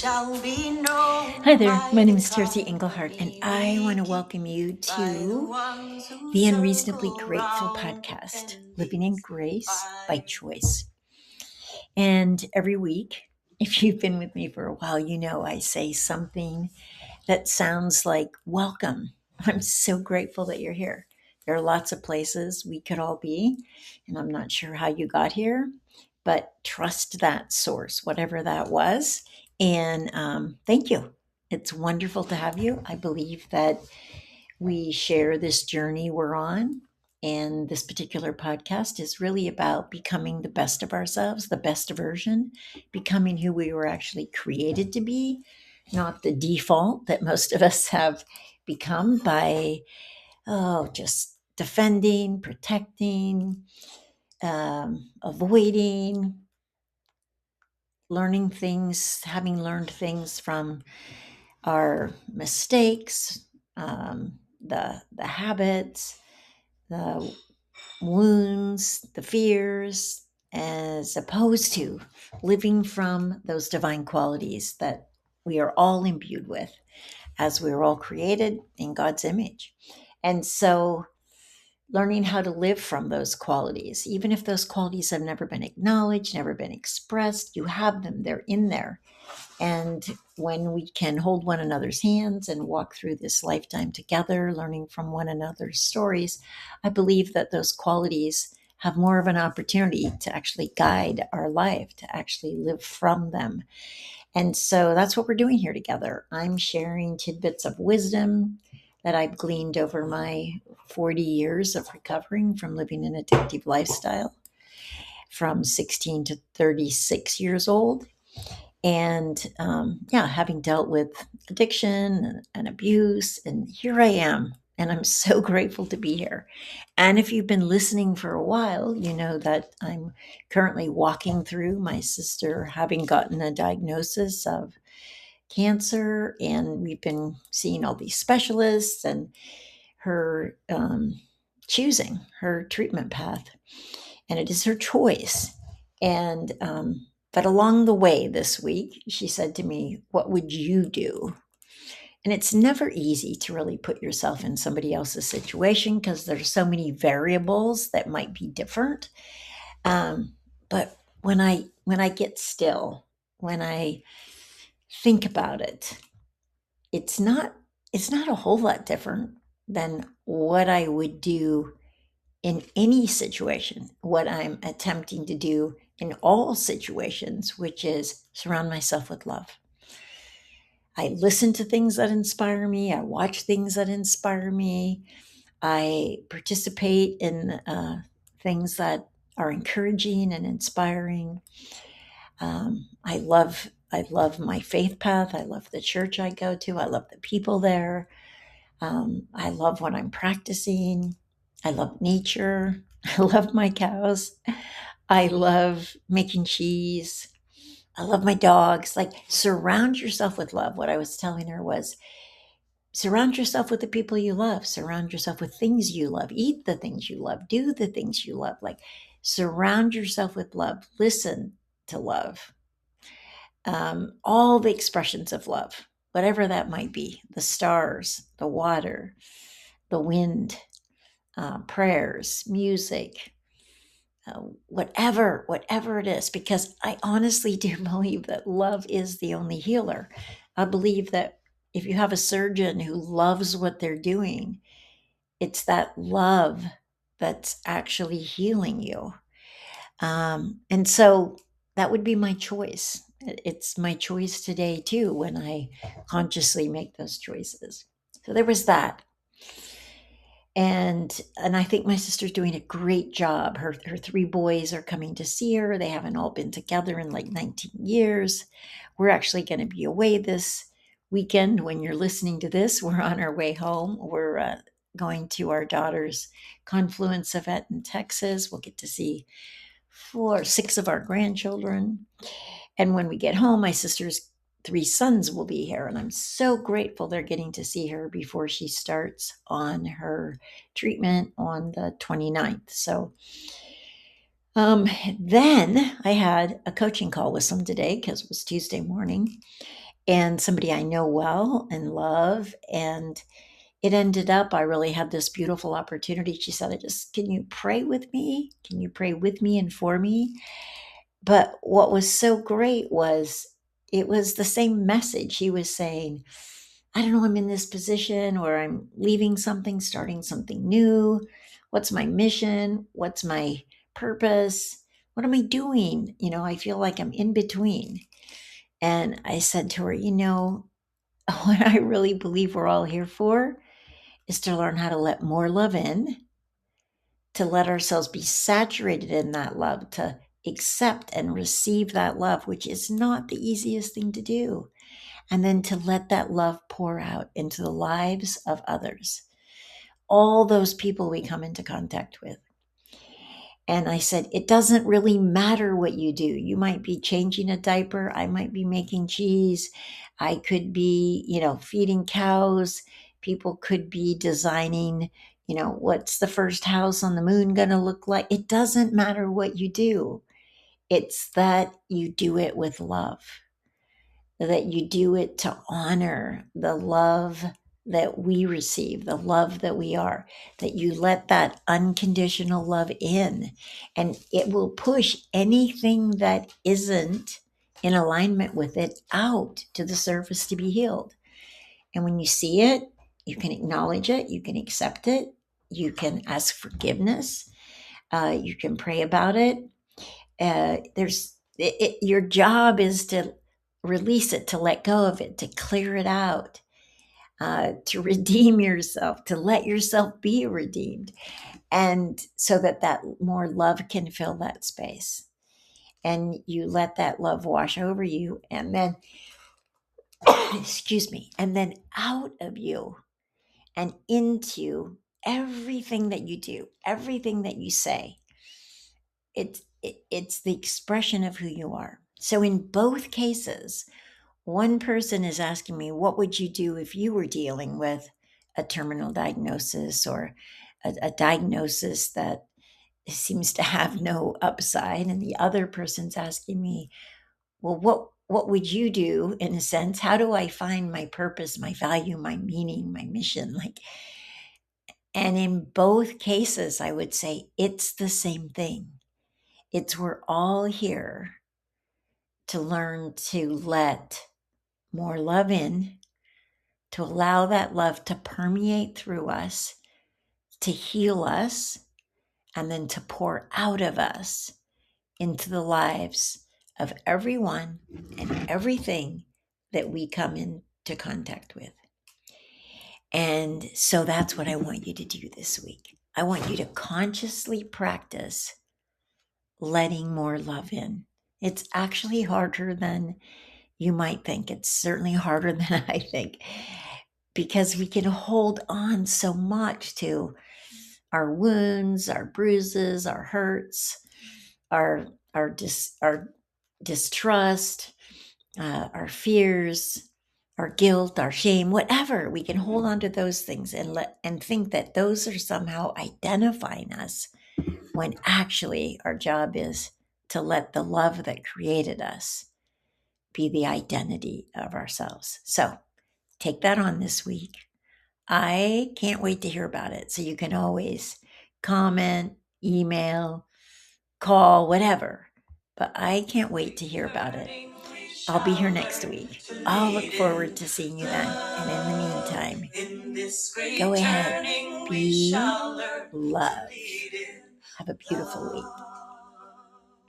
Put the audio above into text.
shall be known. Hi there, by my name the is Tercy Engelhardt, and I want to welcome you by the to ones who the Unreasonably circle Grateful round podcast, and Living in Grace by by. Choice. And every week, if you've been with me for a while, you know I say something that sounds like welcome. I'm so grateful that you're here. There are lots of places we could all be, and I'm not sure how you got here, but trust that source, whatever that was. And thank you. It's wonderful to have you. I believe that we share this journey we're on. And this particular podcast is really about becoming the best of ourselves, the best version, becoming who we were actually created to be, not the default that most of us have become by, just defending, protecting, avoiding, learning things, having learned things from our mistakes, the habits, the wounds, the fears, as opposed to living from those divine qualities that we are all imbued with as we were all created in God's image. And so learning how to live from those qualities, even if those qualities have never been acknowledged, never been expressed, you have them, they're in there. And when we can hold one another's hands and walk through this lifetime together, learning from one another's stories, I believe that those qualities have more of an opportunity to actually guide our life, to actually live from them. And so that's what we're doing here together. I'm sharing tidbits of wisdom that I've gleaned over my 40 years of recovering from living an addictive lifestyle from 16 to 36 years old. And having dealt with addiction and abuse, and here I am. And I'm so grateful to be here. And if you've been listening for a while, you know that I'm currently walking through my sister having gotten a diagnosis of cancer. And we've been seeing all these specialists and her choosing her treatment path. And it is her choice. And, but along the way this week, she said to me, "What would you do?" And it's never easy to really put yourself in somebody else's situation because there's so many variables that might be different. But when I get still, when I think about it, it's not it's not a whole lot different than what I would do in any situation, what I'm attempting to do in all situations, which is surround myself with love. I listen to things that inspire me. I watch things that inspire me. I participate in things that are encouraging and inspiring. I love my faith path. I love the church I go to. I love the people there. I love what I'm practicing. I love nature. I love my cows. I love making cheese. I love my dogs. Like, surround yourself with love. What I was telling her was surround yourself with the people you love, surround yourself with things you love, eat the things you love, do the things you love. Like, surround yourself with love, listen to love, all the expressions of love, whatever that might be, the stars, the water, the wind, prayers, music, whatever it is, because I honestly do believe that love is the only healer. I believe that if you have a surgeon who loves what they're doing, it's that love that's actually healing you. And so that would be my choice. It's my choice today too when I consciously make those choices. So there was that. And I think my sister's doing a great job. Her three boys are coming to see her. They haven't all been together in like 19 years. We're actually going to be away this weekend. When you're listening to this, we're on our way home. We're going to our daughter's confluence event in Texas. We'll get to see 6 of our grandchildren. And when we get home, my sister's 3 sons will be here. And I'm so grateful they're getting to see her before she starts on her treatment on the 29th. So then I had a coaching call with them today because it was Tuesday morning. and somebody I know well and love. And it ended up, I really had this beautiful opportunity. She said, can you pray with me? Can you pray with me and for me? But what was so great was it was the same message. He was saying, I don't know, I'm in this position or I'm leaving something, starting something new. What's my mission? What's my purpose? What am I doing? I feel like I'm in between. And I said to her, what I really believe we're all here for is to learn how to let more love in, to let ourselves be saturated in that love, to accept and receive that love, which is not the easiest thing to do. And then to let that love pour out into the lives of others, all those people we come into contact with. And I said, it doesn't really matter what you do. You might be changing a diaper. I might be making cheese. I could be, feeding cows. People could be designing, what's the first house on the moon going to look like? It doesn't matter what you do. It's that you do it with love, that you do it to honor the love that we receive, the love that we are, that you let that unconditional love in, and it will push anything that isn't in alignment with it out to the surface to be healed. And when you see it, you can acknowledge it, you can accept it, you can ask forgiveness, you can pray about it. Your job is to release it, to let go of it, to clear it out, to redeem yourself, to let yourself be redeemed, and so that more love can fill that space. And you let that love wash over you, and then, excuse me, and then out of you and into everything that you do, everything that you say. It's the expression of who you are. So in both cases, one person is asking me, what would you do if you were dealing with a terminal diagnosis or a diagnosis that seems to have no upside? And the other person's asking me, well, what would you do, in a sense? How do I find my purpose, my value, my meaning, my mission? And in both cases, I would say it's the same thing. It's we're all here to learn to let more love in, to allow that love to permeate through us, to heal us, and then to pour out of us into the lives of everyone and everything that we come into contact with. And so that's what I want you to do this week. I want you to consciously practice letting more love in. It's actually harder than you might think. It's certainly harder than I think, because we can hold on so much to our wounds, our bruises, our hurts, our distrust, our fears, our guilt, our shame, whatever. We can hold on to those things and think that those are somehow identifying us, when actually our job is to let the love that created us be the identity of ourselves. So take that on this week. I can't wait to hear about it. So you can always comment, email, call, whatever. But I can't wait to hear about it. I'll be here next week. I'll look forward to seeing you then. And in the meantime, go ahead, be love. Have a beautiful week.